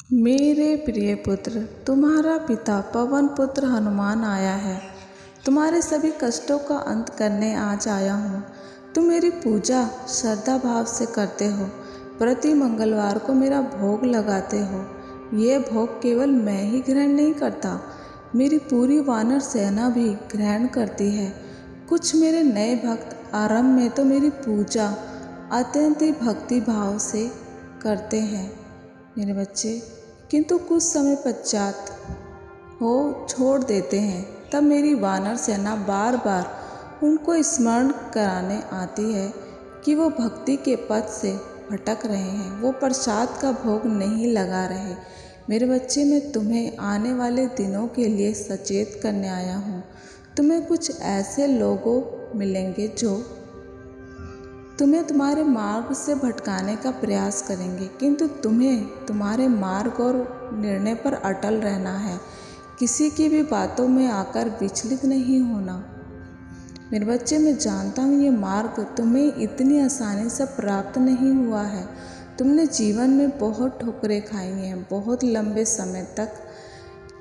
मेरे प्रिय पुत्र, तुम्हारा पिता पवन पुत्र हनुमान आया है। तुम्हारे सभी कष्टों का अंत करने आज आया हूँ। तुम मेरी पूजा श्रद्धा भाव से करते हो, प्रति मंगलवार को मेरा भोग लगाते हो। ये भोग केवल मैं ही ग्रहण नहीं करता, मेरी पूरी वानर सेना भी ग्रहण करती है। कुछ मेरे नए भक्त आरंभ में तो मेरी पूजा अत्यंत ही भक्ति भाव से करते हैं मेरे बच्चे, किंतु कुछ समय पश्चात हो छोड़ देते हैं। तब मेरी वानर सेना बार बार उनको स्मरण कराने आती है कि वो भक्ति के पथ से भटक रहे हैं, वो प्रसाद का भोग नहीं लगा रहे। मेरे बच्चे, मैं तुम्हें आने वाले दिनों के लिए सचेत करने आया हूँ। तुम्हें कुछ ऐसे लोगों मिलेंगे जो तुम्हें तुम्हारे मार्ग से भटकाने का प्रयास करेंगे, किंतु तुम्हें तुम्हारे मार्ग और निर्णय पर अटल रहना है। किसी की भी बातों में आकर विचलित नहीं होना। मेरे बच्चे, मैं जानता हूँ ये मार्ग तुम्हें इतनी आसानी से प्राप्त नहीं हुआ है। तुमने जीवन में बहुत ठोकरें खाई हैं, बहुत लंबे समय तक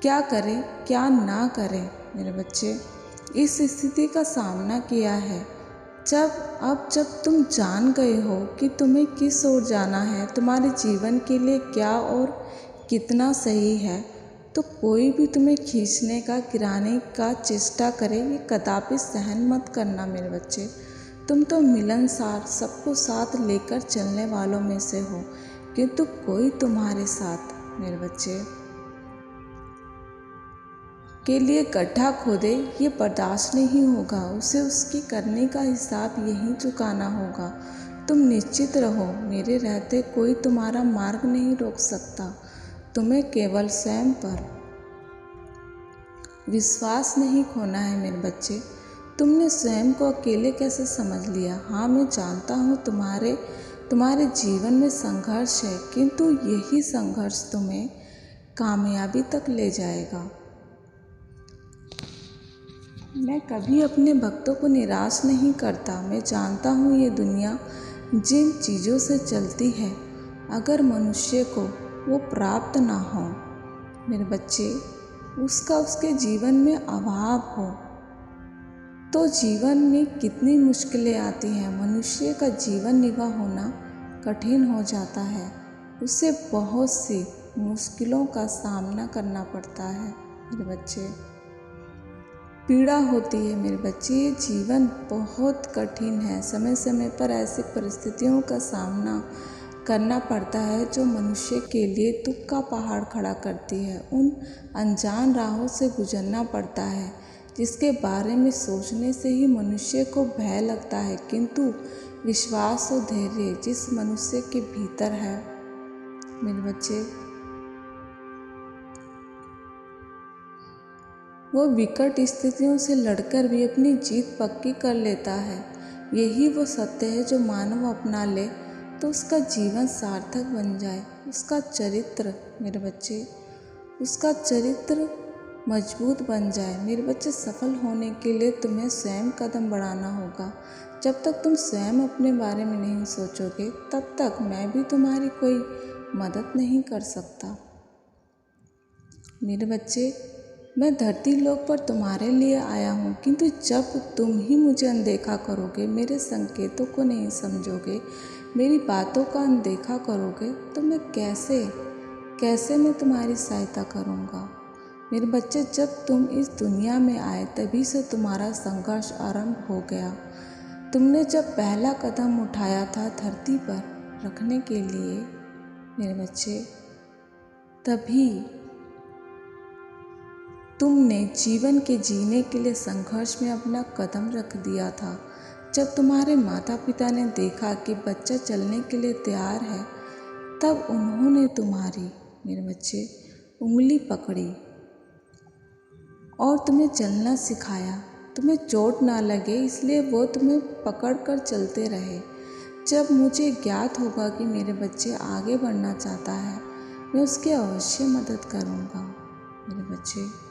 क्या करें क्या ना करें मेरे बच्चे, इस स्थिति का सामना किया है। जब तुम जान गए हो कि तुम्हें किस ओर जाना है, तुम्हारे जीवन के लिए क्या और कितना सही है, तो कोई भी तुम्हें खींचने का गिराने का चेष्टा करे, ये कदापि सहन मत करना मेरे बच्चे। तुम तो मिलनसार सबको साथ लेकर चलने वालों में से हो, किंतु कोई तुम्हारे साथ मेरे बच्चे के लिए गड्ढा खोदे, ये बर्दाश्त नहीं होगा। उसे उसकी करने का हिसाब यहीं चुकाना होगा। तुम निश्चित रहो, मेरे रहते कोई तुम्हारा मार्ग नहीं रोक सकता। तुम्हें केवल स्वयं पर विश्वास नहीं खोना है मेरे बच्चे। तुमने स्वयं को अकेले कैसे समझ लिया? हाँ, मैं जानता हूँ तुम्हारे जीवन में संघर्ष है, किंतु यही संघर्ष तुम्हें कामयाबी तक ले जाएगा। मैं कभी अपने भक्तों को निराश नहीं करता। मैं जानता हूँ ये दुनिया जिन चीज़ों से चलती है, अगर मनुष्य को वो प्राप्त ना हो मेरे बच्चे, उसका उसके जीवन में अभाव हो, तो जीवन में कितनी मुश्किलें आती हैं। मनुष्य का जीवन निर्वाह होना कठिन हो जाता है, उसे बहुत सी मुश्किलों का सामना करना पड़ता है मेरे बच्चे, पीड़ा होती है मेरे बच्चे। ये जीवन बहुत कठिन है। समय समय पर ऐसी परिस्थितियों का सामना करना पड़ता है जो मनुष्य के लिए दुख का पहाड़ खड़ा करती है। उन अनजान राहों से गुजरना पड़ता है जिसके बारे में सोचने से ही मनुष्य को भय लगता है, किंतु विश्वास और धैर्य जिस मनुष्य के भीतर है मेरे बच्चे, वो विकट स्थितियों से लड़कर भी अपनी जीत पक्की कर लेता है। यही वो सत्य है जो मानव अपना ले तो उसका जीवन सार्थक बन जाए। उसका चरित्र मेरे बच्चे, उसका चरित्र मजबूत बन जाए मेरे बच्चे। सफल होने के लिए तुम्हें स्वयं कदम बढ़ाना होगा। जब तक तुम स्वयं अपने बारे में नहीं सोचोगे, तब तक मैं भी तुम्हारी कोई मदद नहीं कर सकता मेरे बच्चे। मैं धरती लोक पर तुम्हारे लिए आया हूँ, किंतु जब तुम ही मुझे अनदेखा करोगे, मेरे संकेतों को नहीं समझोगे, मेरी बातों का अनदेखा करोगे, तो मैं कैसे मैं तुम्हारी सहायता करूँगा मेरे बच्चे। जब तुम इस दुनिया में आए तभी से तुम्हारा संघर्ष आरंभ हो गया। तुमने जब पहला कदम उठाया था धरती पर रखने के लिए मेरे बच्चे, तभी तुमने जीवन के जीने के लिए संघर्ष में अपना कदम रख दिया था। जब तुम्हारे माता पिता ने देखा कि बच्चा चलने के लिए तैयार है, तब उन्होंने तुम्हारी मेरे बच्चे उंगली पकड़ी और तुम्हें चलना सिखाया। तुम्हें चोट ना लगे इसलिए वो तुम्हें पकड़ कर चलते रहे। जब मुझे ज्ञात होगा कि मेरे बच्चे आगे बढ़ना चाहता है, मैं उसकी अवश्य मदद करूँगा मेरे बच्चे।